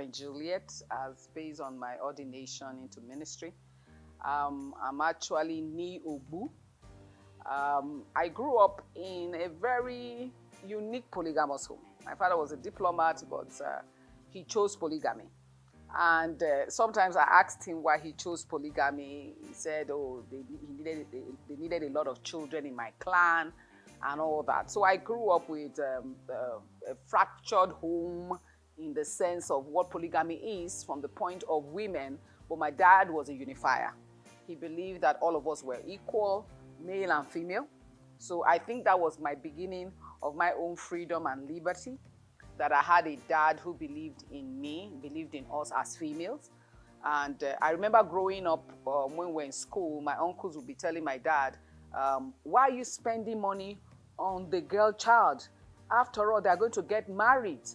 Reverend Juliet as based on my ordination into ministry. I'm actually Ni Obu. I grew up in a very unique polygamous home. My father was a diplomat, but he chose polygamy. And sometimes I asked him why he chose polygamy. He said, oh, they needed a lot of children in my clan and all that. So I grew up with a fractured home in the sense of what polygamy is from the point of women, but my dad was a unifier. He believed that all of us were equal, male and female. So I think that was my beginning of my own freedom and liberty, that I had a dad who believed in me, believed in us as females. And I remember growing up when we were in school, my uncles would be telling my dad, why are you spending money on the girl child? After all, they're going to get married.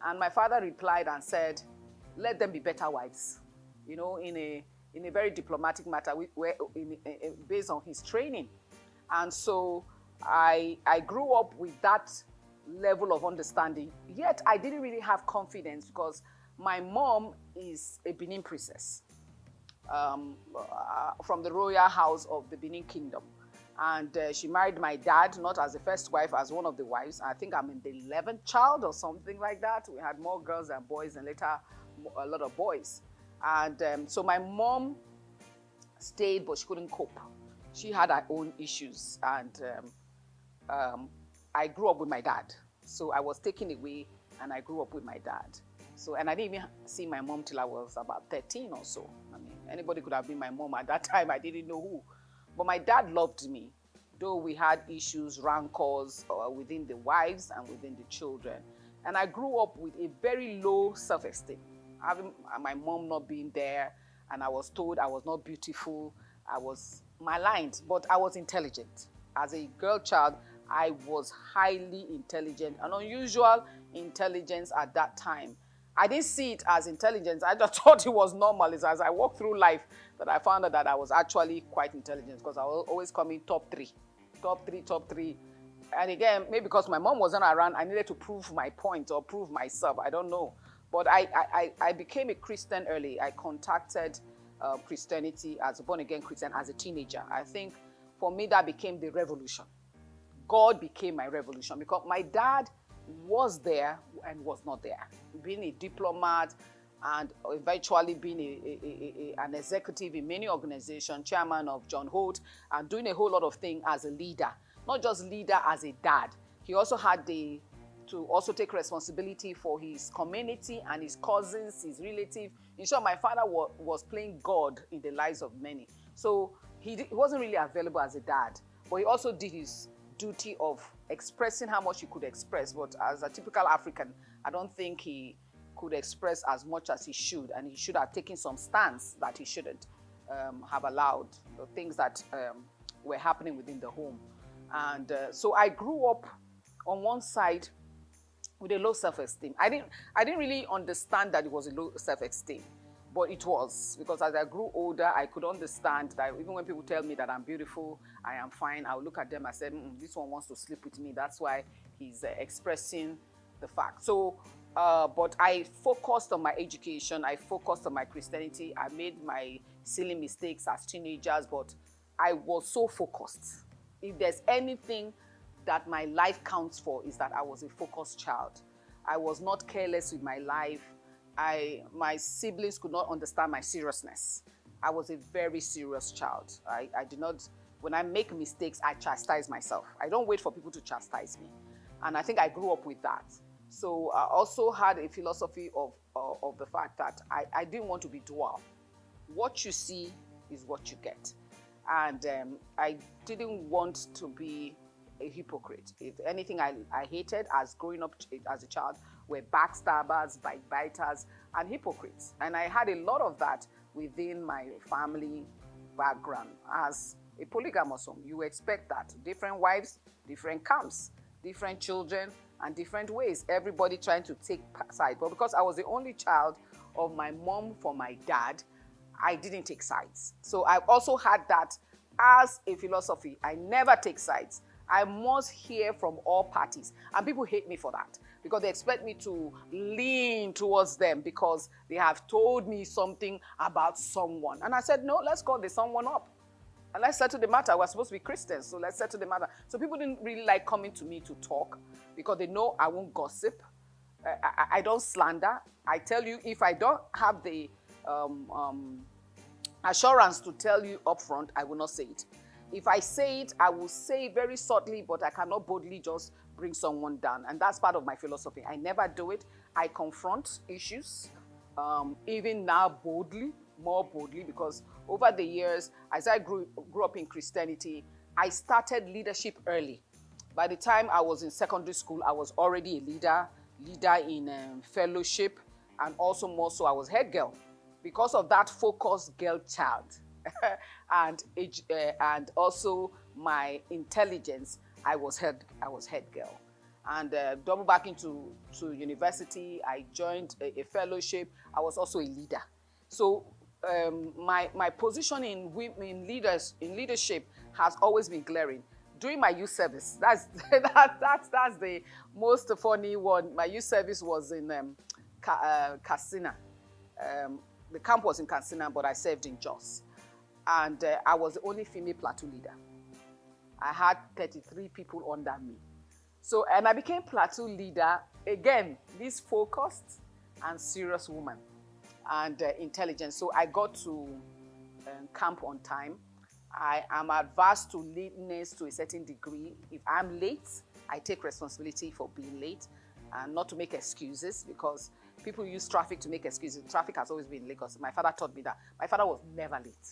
And my father replied and said, let them be better wives. You know, in a very diplomatic matter, based on his training. And so I grew up with that level of understanding. Yet I didn't really have confidence because my mom is a Benin princess from the royal house of the Benin Kingdom. And she married my dad, not as the first wife, as one of the wives. I think I'm in the 11th child or something like that. We had more girls than boys and later a lot of boys. And so my mom stayed, but she couldn't cope. She had her own issues. And I grew up with my dad. So I was taken away and I grew up with my dad. So, and I didn't even see my mom till I was about 13 or so. I mean, anybody could have been my mom at that time. I didn't know who. But my dad loved me, though we had issues, rancors within the wives and within the children. And I grew up with a very low self-esteem. Having my mom not being there, and I was told I was not beautiful. I was maligned, but I was intelligent. As a girl child, I was highly intelligent, an unusual intelligence at that time. I didn't see it as intelligence. I just thought it was normal. It's as I walked through life that I found out that I was actually quite intelligent because I was always coming top three. And again, maybe because my mom wasn't around, I needed to prove my point or prove myself. I don't know. But I became a Christian early. I contacted Christianity as a born-again Christian as a teenager. I think for me that became the revolution. God became my revolution because my dad was there and was not there. Being a diplomat and eventually being an executive in many organizations, chairman of John Holt, and doing a whole lot of things as a leader. Not just leader as a dad. He also had to also take responsibility for his community and his cousins, his relatives. In short, my father was playing God in the lives of many. So he wasn't really available as a dad, but he also did his duty of expressing how much he could express. But as a typical African, I don't think he could express as much as he should, and he should have taken some stance that he shouldn't have allowed, the things that were happening within the home. And so I grew up on one side with a low self-esteem. I didn't really understand that it was a low self-esteem, but it was, because as I grew older, I could understand that even when people tell me that I'm beautiful, I am fine, I'll look at them and say, this one wants to sleep with me. That's why he's expressing the fact. So, but I focused on my education. I focused on my Christianity. I made my silly mistakes as teenagers, but I was so focused. If there's anything that my life counts for, is that I was a focused child. I was not careless with my life. My siblings could not understand my seriousness. I was a very serious child. I did not, when I make mistakes, I chastise myself. I don't wait for people to chastise me. And I think I grew up with that. So I also had a philosophy of the fact that I didn't want to be dual. What you see is what you get. And I didn't want to be a hypocrite. If anything I hated as growing up as a child were backstabbers, biters, and hypocrites. And I had a lot of that within my family background. As a polygamous home, you expect that. Different wives, different camps, different children, and different ways. Everybody trying to take side. But because I was the only child of my mom for my dad, I didn't take sides. So I also had that as a philosophy. I never take sides. I must hear from all parties. And people hate me for that. because they expect me to lean towards them because they have told me something about someone. And I said, no, let's call the someone up. And let's settle the matter. We're supposed to be Christians, so let's settle the matter. So people didn't really like coming to me to talk because they know I won't gossip. I don't slander. I tell you, if I don't have the assurance to tell you upfront, I will not say it. If I say it, I will say it very subtly, but I cannot boldly just bring someone down. And that's part of my philosophy. I never do it. I confront issues, even now boldly, more boldly, because over the years, as I grew up in Christianity, I started leadership early. By the time I was in secondary school, I was already a leader in fellowship, and also more so I was head girl. Because of that focused girl child and also my intelligence, I was head girl. And double back into university, I joined a fellowship. I was also a leader. So my position in leadership has always been glaring. During my youth service, that's the most funny one. My youth service was in Katsina. The camp was in Katsina, but I served in Jos. And I was the only female platoon leader. I had 33 people under me. So, and I became platoon leader, again, this focused and serious woman and intelligent. So I got to camp on time. I am adverse to lateness to a certain degree. If I'm late, I take responsibility for being late and not to make excuses, because people use traffic to make excuses. Traffic has always been in Lagos. My father taught me that. My father was never late.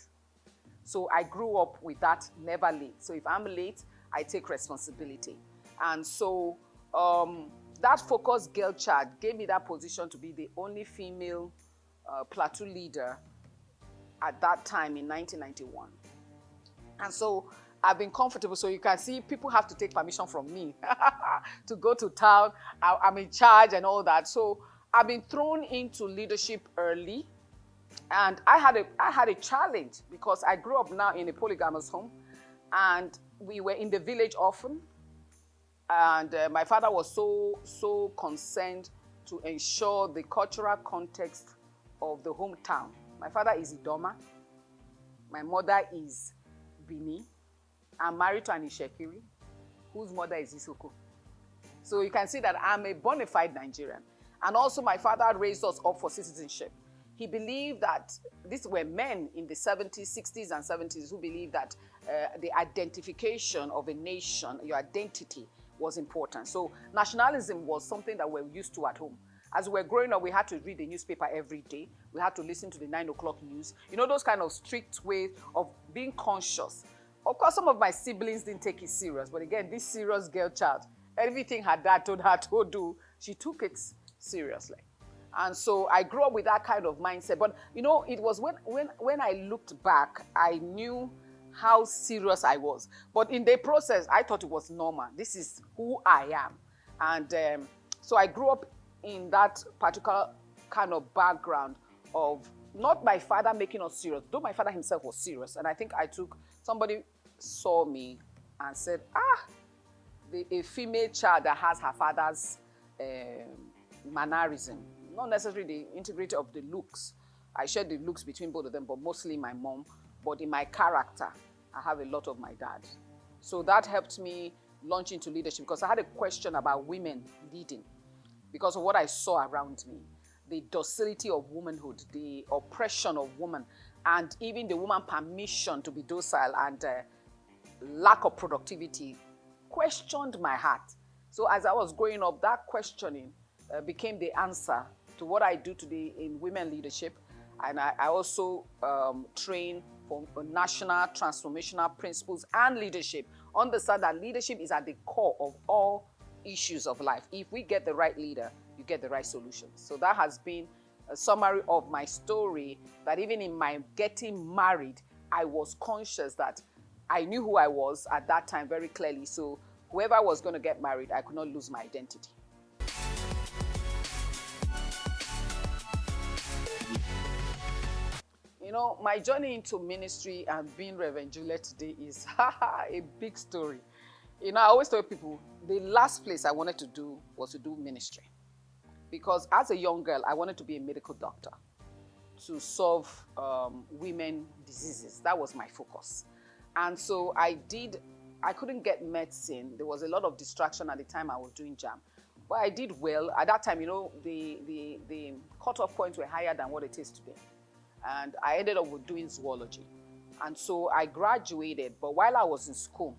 So I grew up with that, never late. So if I'm late, I take responsibility. And so that focused girl child gave me that position to be the only female platoon leader at that time in 1991. And so I've been comfortable. So you can see people have to take permission from me to go to town. I'm in charge and all that. So I've been thrown into leadership early. And I had a challenge because I grew up now in a polygamous home. And we were in the village often. And my father was so concerned to ensure the cultural context of the hometown. My father is Idoma. My mother is Bini. I'm married to an Ishekiri, whose mother is Souq. So you can see that I'm a bona fide Nigerian. And also my father raised us up for citizenship. He believed that these were men in the 70s, 60s, and 70s who believed that the identification of a nation, your identity, was important. So nationalism was something that we're used to at home. As we were growing up, we had to read the newspaper every day. We had to listen to the 9 o'clock news. You know, those kind of strict ways of being conscious. Of course, some of my siblings didn't take it serious. But again, this serious girl child, everything her dad told her to do, she took it seriously. And so I grew up with that kind of mindset. But, you know, it was when I looked back, I knew how serious I was. But in the process, I thought it was normal. This is who I am. And so I grew up in that particular kind of background of not my father making us serious, though my father himself was serious. And I think somebody saw me and said, a female child that has her father's mannerism, not necessarily the integrity of the looks. I shared the looks between both of them, but mostly my mom. But in my character, I have a lot of my dad. So that helped me launch into leadership because I had a question about women leading because of what I saw around me. The docility of womanhood, the oppression of women, and even the woman permission to be docile and lack of productivity questioned my heart. So as I was growing up, that questioning became the answer to what I do today in women leadership. And I also train for national transformational principles and leadership. Understand that leadership is at the core of all issues of life. If we get the right leader, you get the right solutions. So that has been a summary of my story, that even in my getting married, I was conscious that I knew who I was at that time very clearly. So whoever was going to get married, I could not lose my identity. You know, my journey into ministry and being Reverend Juliet today is a big story. You know, I always tell people the last place I wanted to do was to do ministry. Because as a young girl, I wanted to be a medical doctor to solve women diseases. That was my focus. And so I couldn't get medicine. There was a lot of distraction at the time I was doing JAM. But I did well. At that time, you know, the cutoff points were higher than what it is today. And I ended up with doing zoology. And so I graduated. But while I was in school,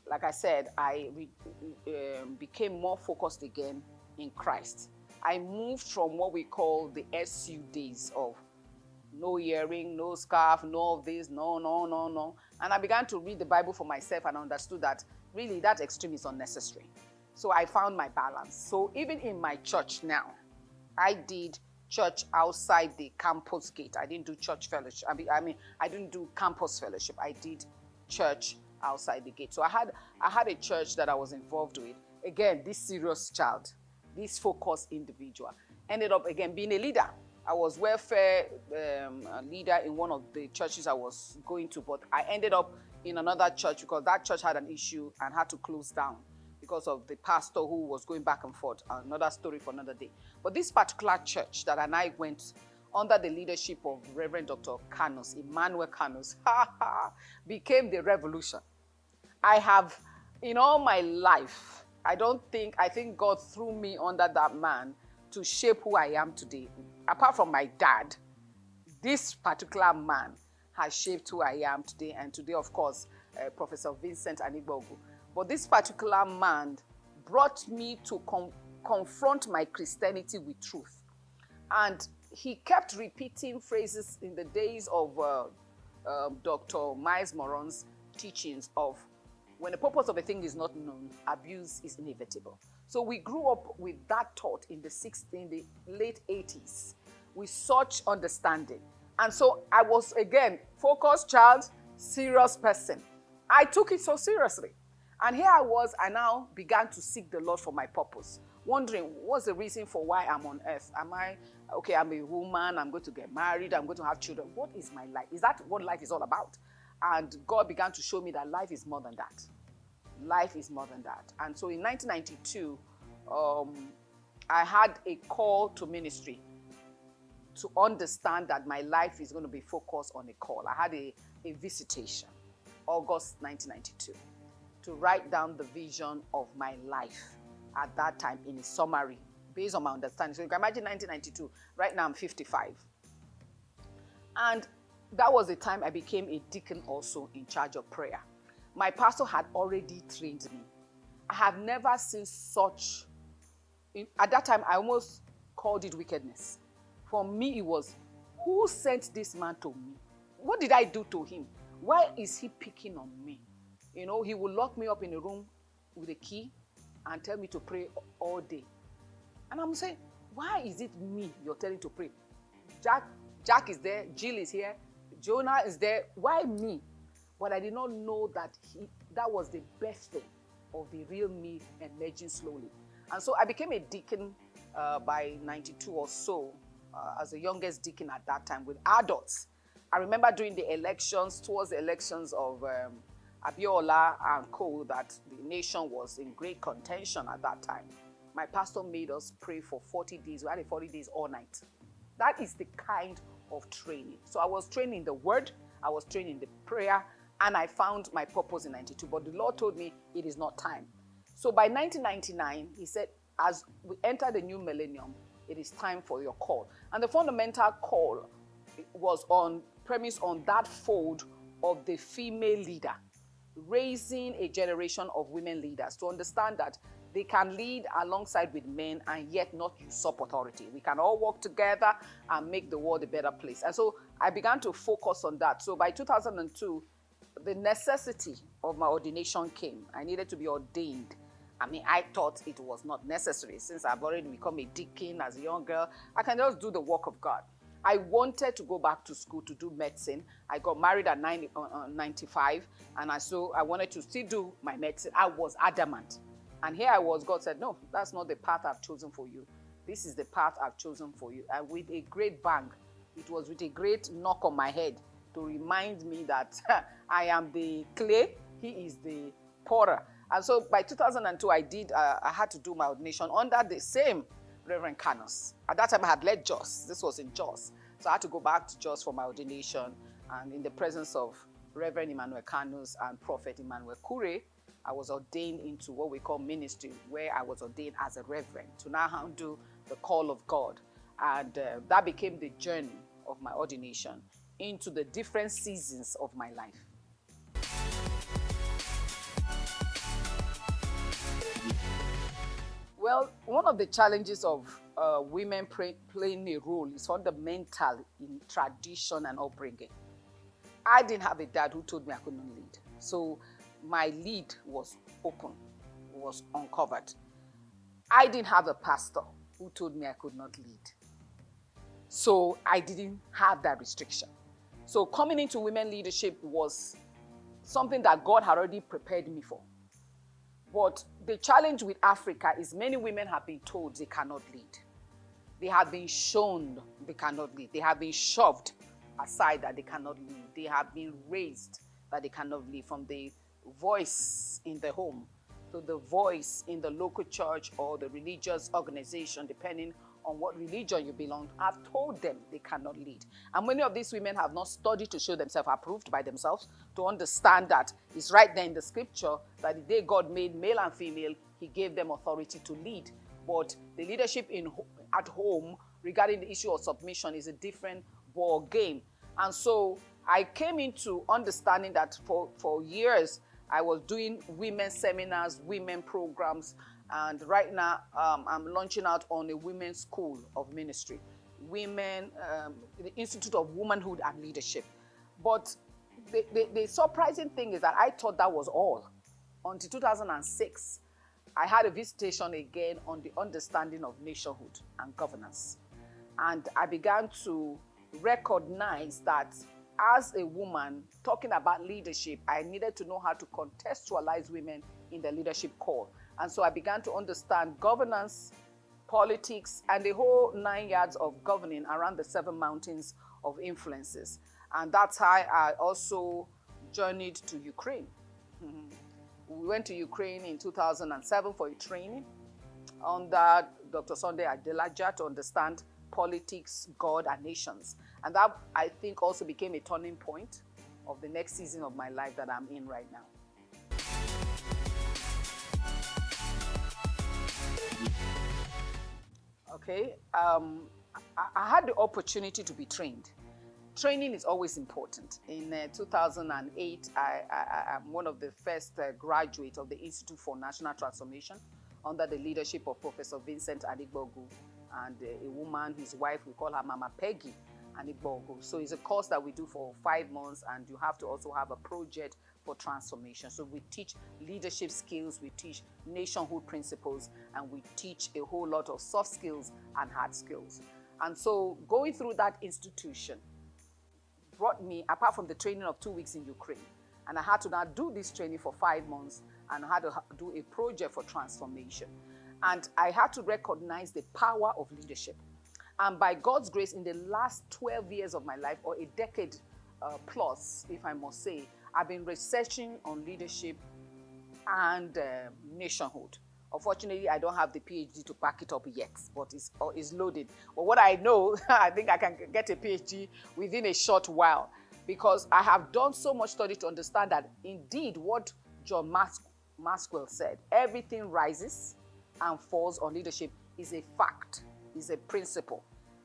like I said, I became more focused again in Christ. I moved from what we call the SU days of no earring, no scarf, no of this, no. And I began to read the Bible for myself and understood that really that extreme is unnecessary. So I found my balance. So even in my church now, I did church outside the campus gate. I didn't do church fellowship. I didn't do campus fellowship. I did church outside the gate. So I had a church that I was involved with. Again, this serious child, this focused individual, ended up again being a leader. I was welfare leader in one of the churches I was going to, but I ended up in another church because that church had an issue and had to close down because of the pastor who was going back and forth. Another story for another day. But this particular church that I went under the leadership of Reverend Dr. Kanus, Emmanuel Kanus, became the revolution. I have, in all my life, I think God threw me under that man to shape who I am today. Apart from my dad, this particular man has shaped who I am today. And today, of course, Professor Vincent Anigbogu. But this particular man brought me to confront my Christianity with truth. And he kept repeating phrases in the days of Dr. Miles Moron's teachings of when the purpose of a thing is not known, abuse is inevitable. So we grew up with that thought in the late 80s with such understanding. And so I was, again, focused child, serious person. I took it so seriously. And here I now began to seek the Lord for my purpose, wondering what's the reason for why I'm on earth. I'm a woman, I'm going to get married, I'm going to have children. What is my life? Is that what life is all about? And God began to show me that life is more than that. Life is more than that. And so in 1992, I had a call to ministry to understand that my life is going to be focused on a call. I had a visitation, August 1992, to write down the vision of my life at that time in a summary, based on my understanding. So you can imagine 1992, right now I'm 55. And that was the time I became a deacon also in charge of prayer. My pastor had already trained me. I have never seen such, at that time I almost called it wickedness. For me it was, who sent this man to me? What did I do to him? Why is he picking on me? You know, he would lock me up in a room with a key and tell me to pray all day. And I'm saying, why is it me you're telling to pray? Jack is there, Jill is here, Jonah is there. Why me? But I did not know that that was the best thing of the real me emerging slowly. And so I became a deacon by 92 or so, as the youngest deacon at that time with adults. I remember during the elections, towards the elections of Abiola and co, that the nation was in great contention at that time. My pastor made us pray for 40 days. We had a 40 days all night. That is the kind of training. So I was trained in the word, I was trained in the prayer, and I found my purpose in 92. But the Lord told me it is not time. So by 1999, he said, as we enter the new millennium, it is time for your call. And the fundamental call was on premise on that fold of the female leader, raising a generation of women leaders to understand that they can lead alongside with men and yet not usurp authority. We can all work together and make the world a better place. And so I began to focus on that. So by 2002, the necessity of my ordination came. I needed to be ordained. I mean, I thought it was not necessary. Since I've already become a deacon as a young girl, I can just do the work of God. I wanted to go back to school to do medicine. I got married at 95, and I wanted to still do my medicine. I was adamant. And here I was, God said, no, that's not the path I've chosen for you. This is the path I've chosen for you. And with a great bang, it was with a great knock on my head to remind me that I am the clay, he is the potter. And so by 2002, I had to do my ordination under the same Reverend Canos. At that time, I had led Jos. This was in Jos. So I had to go back to Jos for my ordination. And in the presence of Reverend Emmanuel Canos and Prophet Emmanuel Kure, I was ordained into what we call ministry, where I was ordained as a reverend to now handle the call of God. And that became the journey of my ordination into the different seasons of my life. Well, one of the challenges of women playing a role is fundamental in tradition and upbringing. I didn't have a dad who told me I couldn't lead. So my lead was open, was uncovered. I didn't have a pastor who told me I could not lead. So I didn't have that restriction. So coming into women leadership was something that God had already prepared me for. But the challenge with Africa is many women have been told they cannot lead. They have been shown they cannot lead. They have been shoved aside that they cannot lead. They have been raised that they cannot lead, from the voice in the home to the voice in the local church or the religious organization, depending on what religion you belong to. I've told them they cannot lead. And many of these women have not studied to show themselves approved by themselves, to understand that it's right there in the scripture that the day God made male and female, he gave them authority to lead. But the leadership at home regarding the issue of submission is a different ball game. And so I came into understanding that for years, I was doing women seminars, women programs, and right now I'm launching out on a women's school of ministry, the Institute of Womanhood and Leadership. But the surprising thing is that I thought that was all. Until 2006, I had a visitation again on the understanding of nationhood and governance. And I began to recognize that as a woman talking about leadership, I needed to know how to contextualize women in the leadership call. And so I began to understand governance, politics, and the whole 9 yards of governing around the 7 mountains of influences. And that's how I also journeyed to Ukraine. We went to Ukraine in 2007 for a training under Dr. Sunday Adelaja to understand politics, God, and nations. And that, I think, also became a turning point of the next season of my life that I'm in right now. Okay, I had the opportunity to be trained. Training is always important. In 2008, I'm one of the first graduates of the Institute for National Transformation under the leadership of Professor Vincent Adigbogu and a woman, his wife, we call her Mama Peggy Adigbogu. So it's a course that we do for 5 months, and you have to also have a project for transformation. So we teach leadership skills, we teach nationhood principles, and we teach a whole lot of soft skills and hard skills. And so going through that institution brought me, apart from the training of 2 weeks in Ukraine, and I had to now do this training for 5 months, and I had to do a project for transformation. And I had to recognize the power of leadership. And by God's grace, in the last 12 years of my life, or a decade plus, if I must say, I've been researching on leadership and nationhood. Unfortunately, I don't have the PhD to back it up yet, but it's loaded. But what I know, I think I can get a PhD within a short while, because I have done so much study to understand that indeed what John Maxwell said, everything rises and falls on leadership, is a fact, is a principle,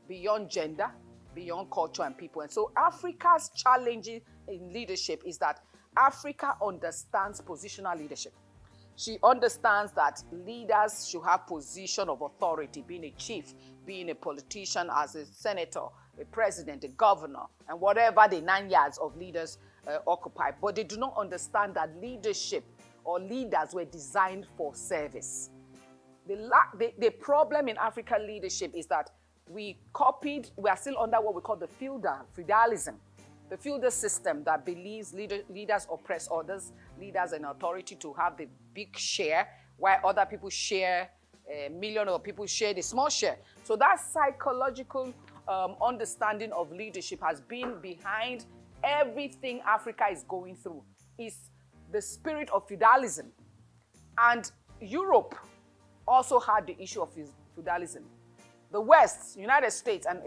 beyond gender, beyond culture and people. And so Africa's challenge in leadership is that Africa understands positional leadership. She understands that leaders should have position of authority, being a chief, being a politician, as a senator, a president, a governor, and whatever the 9 yards of leaders occupy. But they do not understand that leadership or leaders were designed for service. The problem in African leadership is that we are still under what we call the feudalism. The feudal system that believes leaders oppress others, leaders in authority to have the big share, while other people share a million, or people share the small share. So that psychological understanding of leadership has been behind everything Africa is going through. It's the spirit of feudalism. And Europe also had the issue of feudalism. The West, United States, and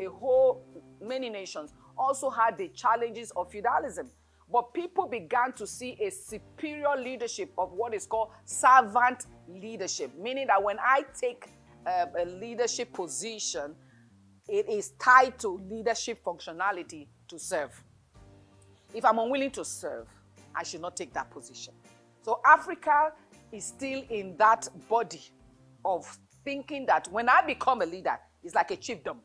many nations also had the challenges of feudalism. But people began to see a superior leadership of what is called servant leadership, meaning that when I take a leadership position, it is tied to leadership functionality to serve. If I'm unwilling to serve, I should not take that position. So Africa is still in that body of thinking that when I become a leader, it's like a chiefdom.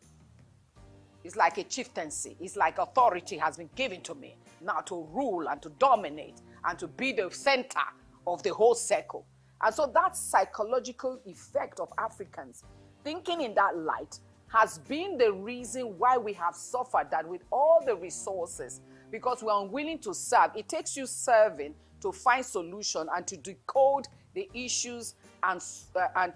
It's like a chieftaincy. It's like authority has been given to me now to rule and to dominate and to be the center of the whole circle. And so that psychological effect of Africans thinking in that light has been the reason why we have suffered that with all the resources, because we're unwilling to serve. It takes you serving to find solution and to decode the issues and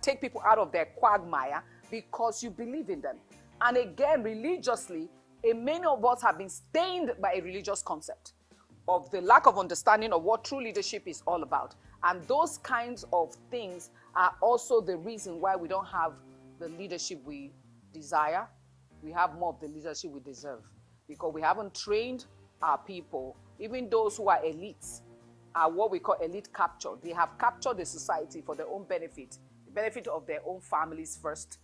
take people out of their quagmire because you believe in them. And again, religiously, many of us have been stained by a religious concept of the lack of understanding of what true leadership is all about. And those kinds of things are also the reason why we don't have the leadership we desire. We have more of the leadership we deserve because we haven't trained our people, even those who are elites, are what we call elite capture. They have captured the society for their own benefit, the benefit of their own families first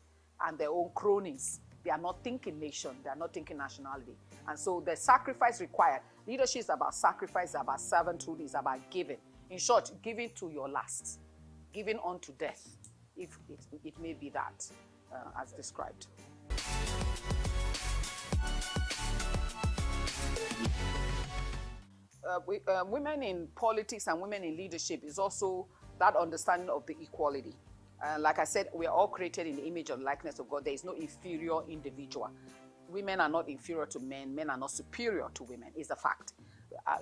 and their own cronies. They are not thinking nation, they are not thinking nationality. And so the sacrifice required, leadership is about sacrifice, about servanthood, is about giving. In short, giving to your last, giving unto death, if it may be that, as described. Women in politics and women in leadership is also that understanding of the equality. Like I said, we are all created in the image and likeness of God. There is no inferior individual. Women are not inferior to men. Men are not superior to women. It's a fact.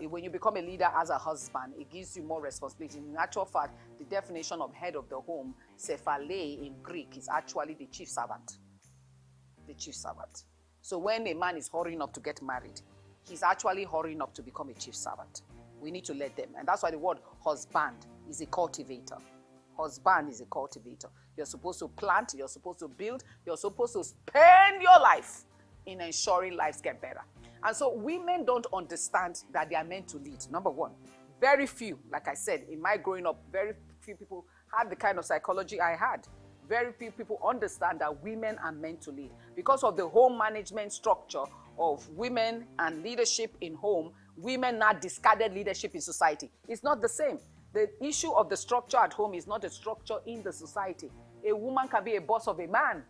When you become a leader as a husband, it gives you more responsibility. In actual fact, the definition of head of the home, Cephale in Greek, is actually the chief servant. The chief servant. So when a man is hurrying up to get married, he's actually hurrying up to become a chief servant. We need to let them. And that's why the word husband is a cultivator. Husband is a cultivator. You're supposed to plant, you're supposed to build, you're supposed to spend your life in ensuring lives get better. And so women don't understand that they are meant to lead. Number one, very few, like I said, in my growing up, very few people had the kind of psychology I had. Very few people understand that women are meant to lead. Because of the home management structure of women and leadership in home, women now discarded leadership in society. It's not the same. The issue of the structure at home is not a structure in the society. A woman can be a boss of a man,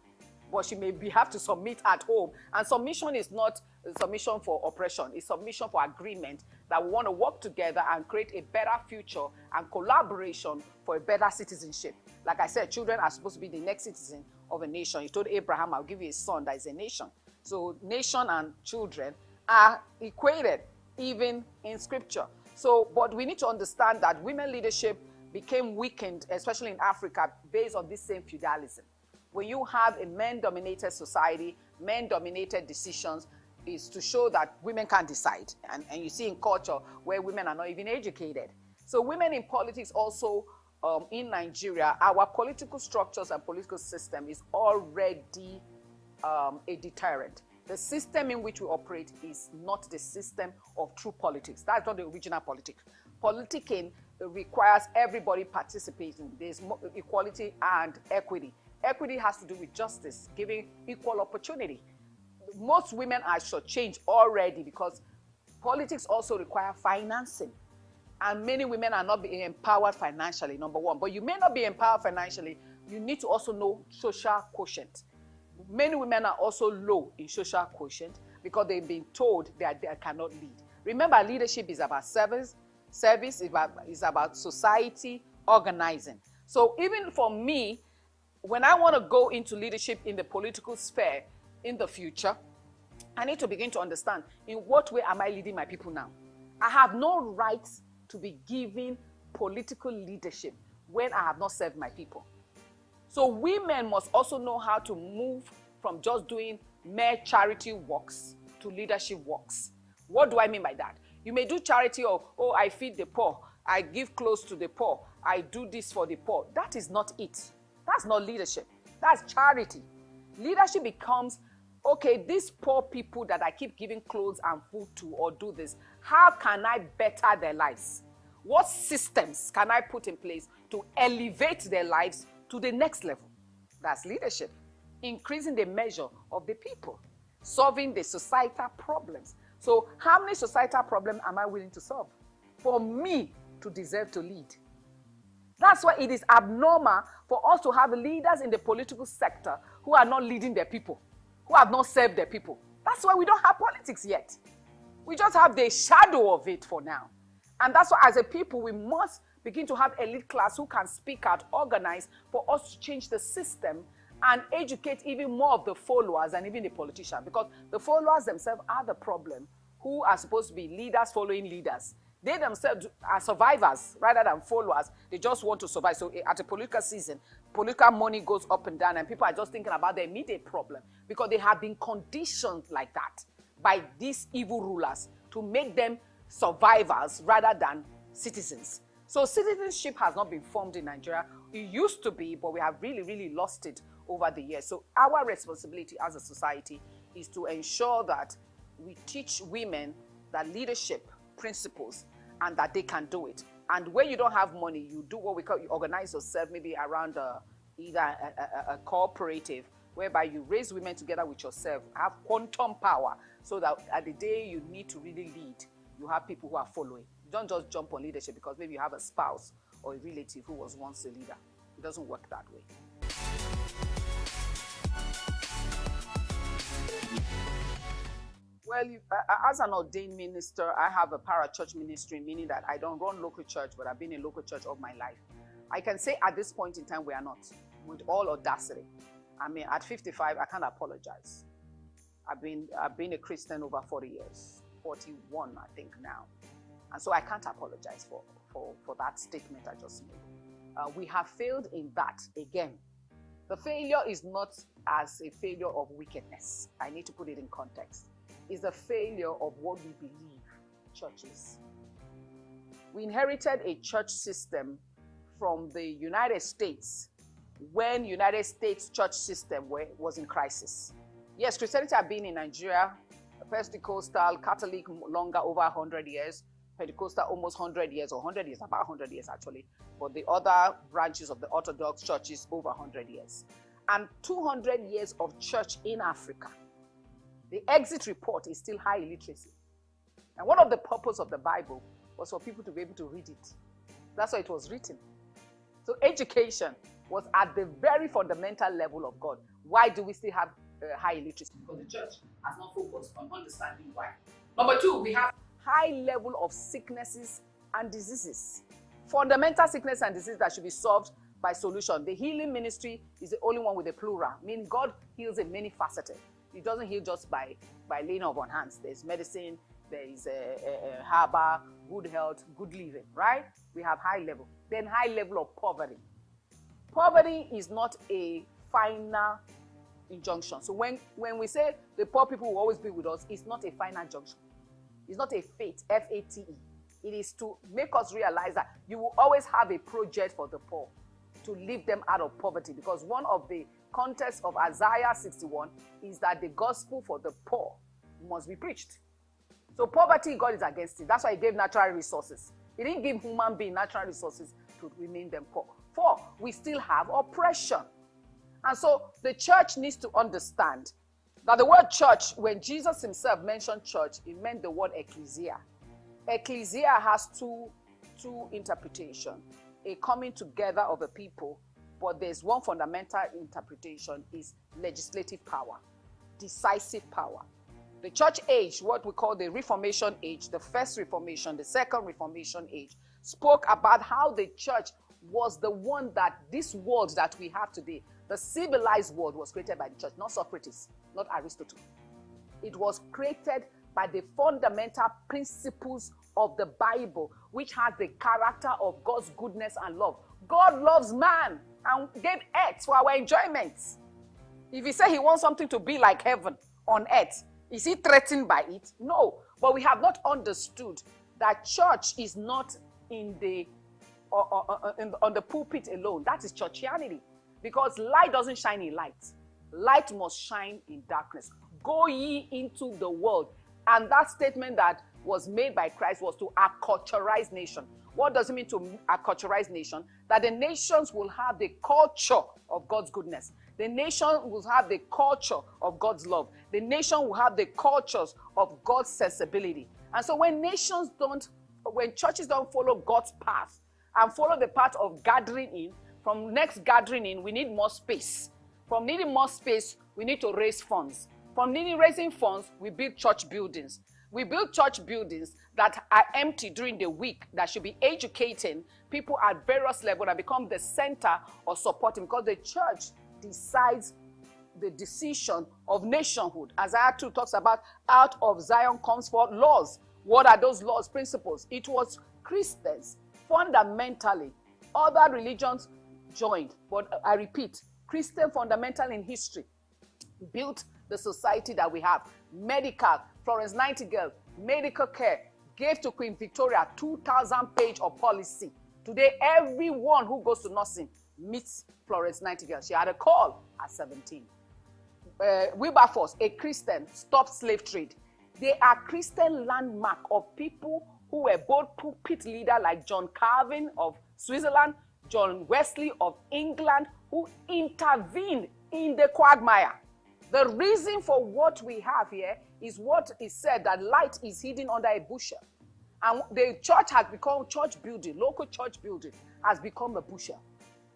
but she may have to submit at home. And submission is not submission for oppression. It's submission for agreement that we want to work together and create a better future and collaboration for a better citizenship. Like I said, children are supposed to be the next citizen of a nation. He told Abraham, I'll give you a son that is a nation. So nation and children are equated even in scripture. So, but we need to understand that women leadership became weakened, especially in Africa, based on this same feudalism. When you have a men-dominated society, men-dominated decisions, is to show that women can't decide. And you see in culture where women are not even educated. So women in politics also, in Nigeria, our political structures and political system is already a deterrent. The system in which we operate is not the system of true politics. That's not the original politics. Politicking requires everybody participating. There's equality and equity. Equity has to do with justice, giving equal opportunity. Most women are shortchanged already because politics also require financing. And many women are not being empowered financially, number one. But you may not be empowered financially. You need to also know social quotient. Many women are also low in social quotient because they've been told that they cannot lead. Remember, leadership is about service is about society organizing. So even for me, when I want to go into leadership in the political sphere in the future, I need to begin to understand in what way am I leading my people now? I have no right to be giving political leadership when I have not served my people. So women must also know how to move from just doing mere charity works to leadership works. What do I mean by that? You may do charity of, oh, I feed the poor, I give clothes to the poor, I do this for the poor. That is not it. That's not leadership. That's charity. Leadership becomes, okay, these poor people that I keep giving clothes and food to or do this, how can I better their lives? What systems can I put in place to elevate their lives to the next level? That's leadership. Increasing the measure of the people. Solving the societal problems. So how many societal problems am I willing to solve for me to deserve to lead? That's why it is abnormal for us to have leaders in the political sector who are not leading their people, who have not served their people. That's why we don't have politics yet. We just have the shadow of it for now. And that's why as a people, we must begin to have elite class who can speak out, organize for us to change the system and educate even more of the followers and even the politicians. Because the followers themselves are the problem, who are supposed to be leaders following leaders. They themselves are survivors rather than followers. They just want to survive. So at a political season, political money goes up and down and people are just thinking about their immediate problem because they have been conditioned like that by these evil rulers to make them survivors rather than citizens. So citizenship has not been formed in Nigeria. It used to be, but we have really, really lost it over the years. So our responsibility as a society is to ensure that we teach women that leadership principles and that they can do it. And when you don't have money, you do what we call, you organize yourself maybe around either a cooperative whereby you raise women together with yourself, have quantum power, so that at the day you need to really lead, you have people who are following. You don't just jump on leadership because maybe you have a spouse or a relative who was once a leader. It doesn't work that way. Well, as an ordained minister, I have a parachurch ministry, meaning that I don't run local church, but I've been in local church all my life. I can say at this point in time, we are not, with all audacity. I mean, at 55, I can't apologize. I've been a Christian over 40 years, 41, I think now. And so I can't apologize for that statement I just made. We have failed in that again. The failure is not as a failure of wickedness. I need to put it in context. Is the failure of what we believe churches. We inherited a church system from the United States when United States church system was in crisis. Yes, Christianity had been in Nigeria, Pentecostal, Catholic longer, over 100 years, Pentecostal almost 100 years, or 100 years, about 100 years actually, but the other branches of the Orthodox churches over 100 years. And 200 years of church in Africa. The exit report is still high illiteracy. And one of the purposes of the Bible was for people to be able to read it. That's why it was written. So education was at the very fundamental level of God. Why do we still have high illiteracy? Because the church has not focused on understanding why. Number two, we have high level of sicknesses and diseases. Fundamental sickness and disease that should be solved by solution. The healing ministry is the only one with a plural, meaning God heals in many faceted. He doesn't heal just by laying on hands. There's medicine, there is a herbal, good health, good living, right? We have high level. Then high level of poverty. Poverty is not a final injunction. So when we say the poor people will always be with us, it's not a final junction. It's not a fate, F-A-T-E. It is to make us realize that you will always have a project for the poor to lift them out of poverty, because one of the context of Isaiah 61 is that the gospel for the poor must be preached. So poverty, God is against it. That's why he gave natural resources. He didn't give human beings natural resources to remain them poor. Four, we still have oppression. And so the church needs to understand that the word church, when Jesus himself mentioned church, it meant the word ecclesia. Ecclesia has two interpretations. A coming together of a people, but there's one fundamental interpretation is legislative power, decisive power. The church age, what we call the Reformation age, the first Reformation, the second Reformation age, spoke about how the church was the one that this world that we have today, the civilized world, was created by the church, not Socrates, not Aristotle. It was created by the fundamental principles of the Bible, which has the character of God's goodness and love. God loves man and gave earth for our enjoyment. If he said he wants something to be like heaven on earth, is he threatened by it? No. But we have not understood that church is not in the on the pulpit alone. That is churchianity. Because light doesn't shine in light. Light must shine in darkness. Go ye into the world. And that statement that was made by Christ was to acculturize nation. What does it mean to acculturize nation? That the nations will have the culture of God's goodness. The nation will have the culture of God's love. The nation will have the cultures of God's sensibility. And so when churches don't follow God's path and follow the path of gathering in, from next gathering in, we need more space. From needing more space, we need to raise funds. From raising funds, we build church buildings. We build church buildings that are empty during the week, that should be educating people at various levels and become the center of supporting, because the church decides the decision of nationhood. Isaiah 2 talks about out of Zion comes forth laws. What are those laws, principles? It was Christians, fundamentally. Other religions joined, but I repeat, Christian fundamental in history built the society that we have. Medical, Florence Nightingale, medical care, gave to Queen Victoria 2,000 pages of policy. Today, everyone who goes to nursing meets Florence Nightingale. She had a call at 17. Wilberforce, a Christian, stopped slave trade. They are Christian landmark of people who were both pulpit leaders like John Calvin of Switzerland, John Wesley of England, who intervened in the quagmire. The reason for what we have here is what is said, that light is hidden under a bushel. And the church has become church building, local church building has become a bushel.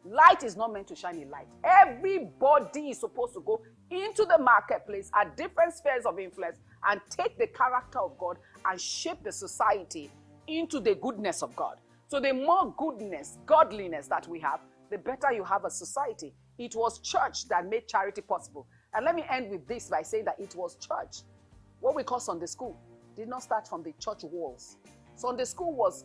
Light is not meant to shine in light. Everybody is supposed to go into the marketplace at different spheres of influence and take the character of God and shape the society into the goodness of God. So the more goodness, godliness that we have, the better you have a society. It was church that made charity possible. And let me end with this by saying that it was church. What we call Sunday school did not start from the church walls. Sunday school was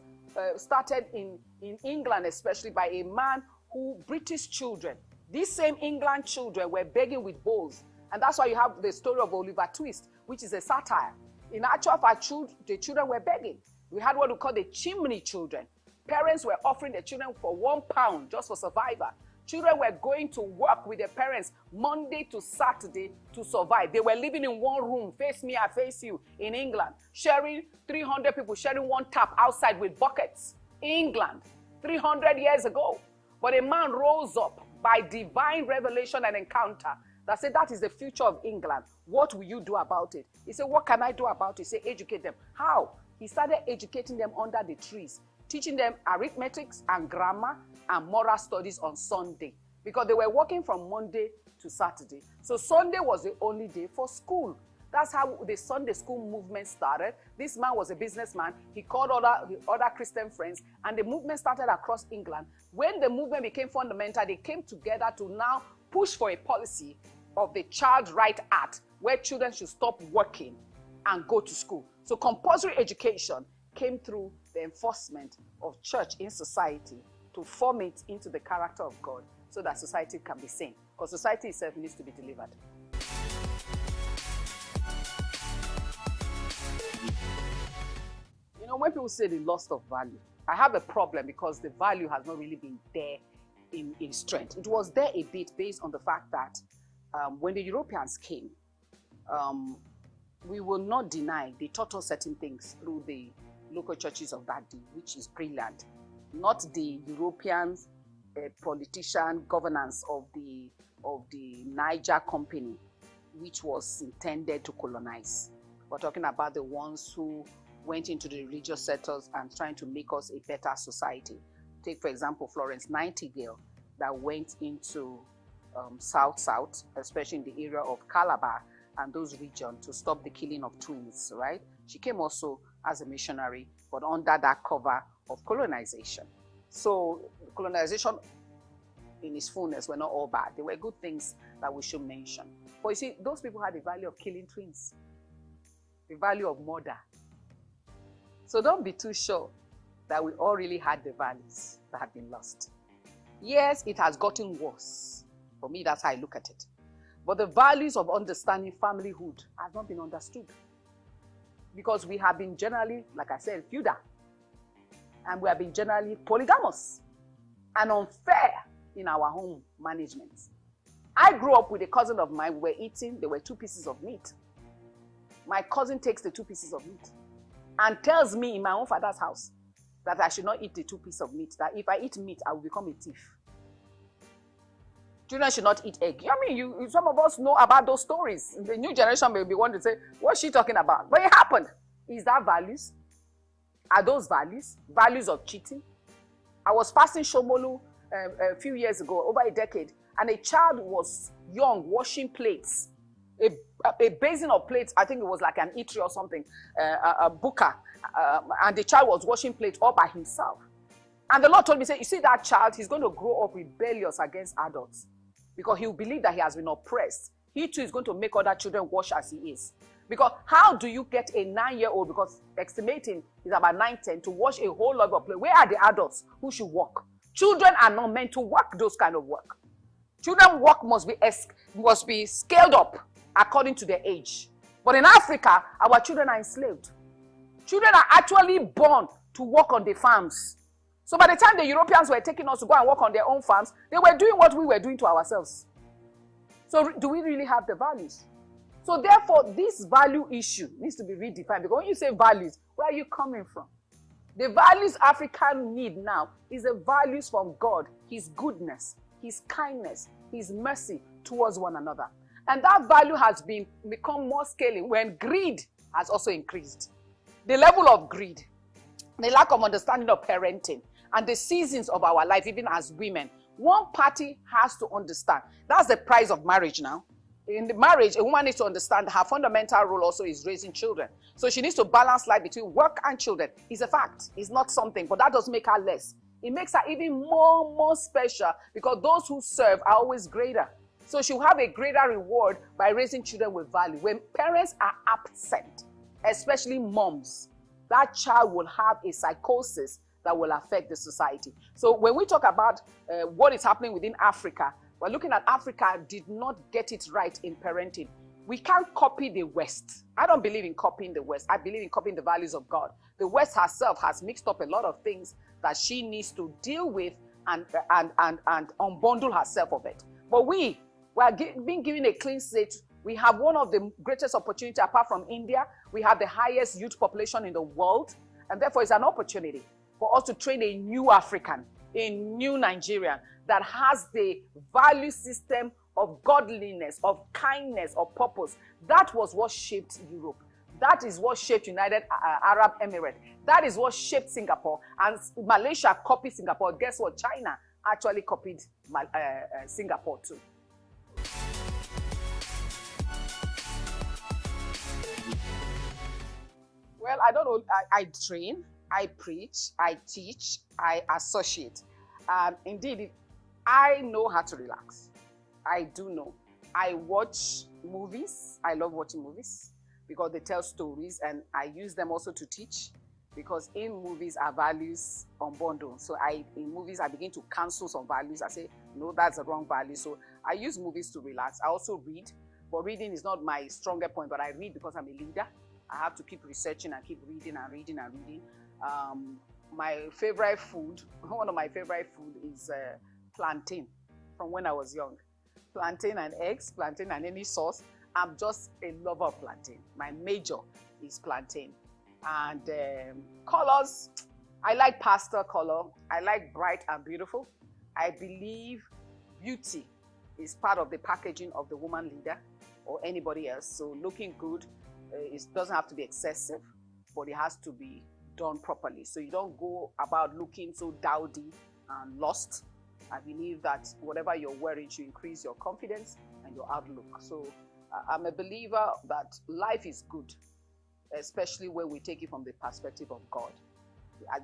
started in England, especially by a man who, British children, these same England children were begging with bowls. And that's why you have the story of Oliver Twist, which is a satire. In actual fact, the children were begging. We had what we call the chimney children. Parents were offering their children for £1 just for survival. Children were going to work with their parents Monday to Saturday to survive. They were living in one room, face me, I face you, in England, sharing 300 people, sharing one tap outside with buckets. England, 300 years ago. But a man rose up by divine revelation and encounter that said, that is the future of England. What will you do about it? He said, what can I do about it? He said, educate them. How? He started educating them under the trees, teaching them arithmetics and grammar and moral studies on Sunday, because they were working from Monday to Saturday. So Sunday was the only day for school. That's how the Sunday school movement started. This man was a businessman. He called other Christian friends, and the movement started across England. When the movement became fundamental, they came together to now push for a policy of the Child Right Act, where children should stop working and go to school. So compulsory education came through the enforcement of church in society to form it into the character of God, so that society can be sane. Because society itself needs to be delivered. You know, when people say the loss of value, I have a problem, because the value has not really been there in strength. It was there a bit based on the fact that when the Europeans came, we will not deny they taught us certain things through the local churches of that day, which is brilliant. Not the Europeans, politician governance of the Niger Company, which was intended to colonize. We're talking about the ones who went into the religious sectors and trying to make us a better society. Take, for example, Florence Nightingale, that went into South, especially in the area of Calabar and those regions, to stop the killing of twins, right? She came also as a missionary, but under that cover of colonization. So colonization in its fullness were not all bad. There were good things that we should mention. But you see, those people had the value of killing twins, the value of murder. So don't be too sure that we all really had the values that have been lost. Yes, it has gotten worse. For me, that's how I look at it. But the values of understanding familyhood have not been understood. Because we have been generally, like I said, feudal. And we have been generally polygamous and unfair in our home management. I grew up with a cousin of mine. We were eating, there were 2 pieces of meat. My cousin takes the 2 pieces of meat and tells me in my own father's house that I should not eat the 2 pieces of meat, that if I eat meat, I will become a thief. Children should not eat egg. I mean, some of us know about those stories. The new generation may be wanting to say, what's she talking about? But it happened. Is that values? Are those values? Values of cheating? I was passing Shomolu a few years ago, over a decade, and a child was young, washing plates. A basin of plates, I think it was like an eatery or something, a buka, and the child was washing plates all by himself. And the Lord told me, say, you see that child, he's going to grow up rebellious against adults because he'll believe that he has been oppressed. He too is going to make other children wash as he is. Because how do you get a 9-year-old, because estimating is about 9, 10, to wash a whole lot of plates? Where are the adults who should work? Children are not meant to work those kind of work. Children's work must be scaled up according to their age. But in Africa, our children are enslaved. Children are actually born to work on the farms. So by the time the Europeans were taking us to go and work on their own farms, they were doing what we were doing to ourselves. So do we really have the values? So therefore, this value issue needs to be redefined. Because when you say values, where are you coming from? The values Africa need now is the values from God, His goodness, His kindness, His mercy towards one another. And that value has become more scaling when greed has also increased. The level of greed, the lack of understanding of parenting, and the seasons of our life, even as women, one party has to understand. That's the price of marriage now. In the marriage, a woman needs to understand her fundamental role also is raising children. So she needs to balance life between work and children. It's a fact. It's not something, but that doesn't make her less. It makes her even more special because those who serve are always greater. So she'll have a greater reward by raising children with value. When parents are absent, especially moms, that child will have a psychosis that will affect the society. So when we talk about what is happening within Africa, we're looking at Africa did not get it right in parenting. We can't copy the West. I don't believe in copying the West. I believe in copying the values of God. The West herself has mixed up a lot of things that she needs to deal with and unbundle herself of it. But we are being given a clean slate. We have one of the greatest opportunities apart from India. We have the highest youth population in the world. And therefore, it's an opportunity for us to train a new African, a new Nigerian that has the value system of godliness, of kindness, of purpose. That was what shaped Europe. That is what shaped United Arab Emirates. That is what shaped Singapore. And Malaysia copied Singapore. Guess what? China actually copied Singapore too. Well, I don't know. I train, I preach, I teach, I associate. Indeed, I know how to relax. I do know. I watch movies. I love watching movies because they tell stories, and I use them also to teach because in movies our values unbundle. So in movies, I begin to cancel some values. I say, no, that's the wrong value. So I use movies to relax. I also read, but reading is not my stronger point, but I read because I'm a leader. I have to keep researching and keep reading and reading and reading. My favorite food, one of my favorite food is plantain from when I was young. Plantain and eggs, plantain and any sauce. I'm just a lover of plantain. My major is plantain. And colors, I like pastel color. I like bright and beautiful. I believe beauty is part of the packaging of the woman leader or anybody else. So looking good, it doesn't have to be excessive, but it has to be done properly. So you don't go about looking so dowdy and lost. I believe that whatever you're wearing should increase your confidence and your outlook. So I'm a believer that life is good, especially when we take it from the perspective of God.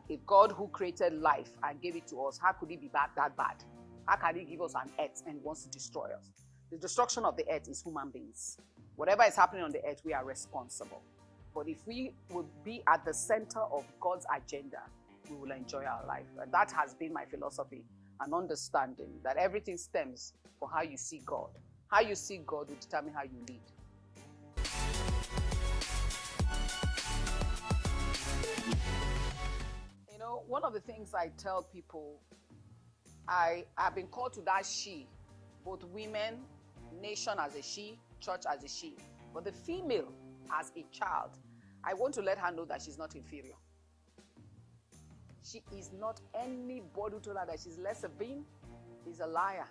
A God who created life and gave it to us, how could it be that bad? How can He give us an earth and wants to destroy us? The destruction of the earth is human beings. Whatever is happening on the earth, we are responsible. But if we would be at the center of God's agenda, we will enjoy our life. And that has been my philosophy, an understanding that everything stems from how you see God. How you see God will determine how you lead. You know, know, one of the things I tell people, I've been called to that she, both women, nation as a she, church as a she. But the female as a child, I want to let her know that she's not inferior. She is not anybody who told her that she's lesser being is a liar.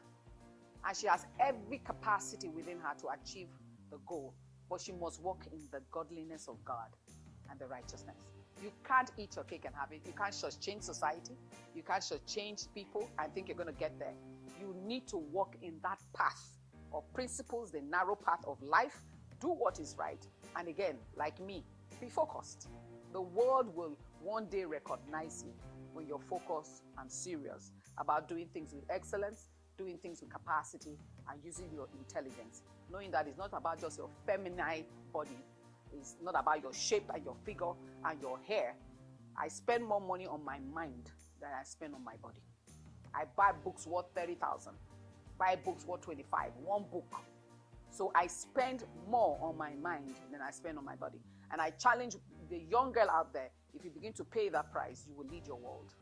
And she has every capacity within her to achieve the goal. But she must walk in the godliness of God and the righteousness. You can't eat your cake and have it. You can't just change society. You can't just change people and think you're going to get there. You need to walk in that path of principles, the narrow path of life. Do what is right. And again, like me, be focused. The world will one day recognize you when you're focused and serious about doing things with excellence, doing things with capacity, and using your intelligence. Knowing that it's not about just your feminine body. It's not about your shape and your figure and your hair. I spend more money on my mind than I spend on my body. I buy books worth 30,000. Buy books worth 25. One book. So I spend more on my mind than I spend on my body. And I challenge the young girl out there, if you begin to pay that price, you will lead your world.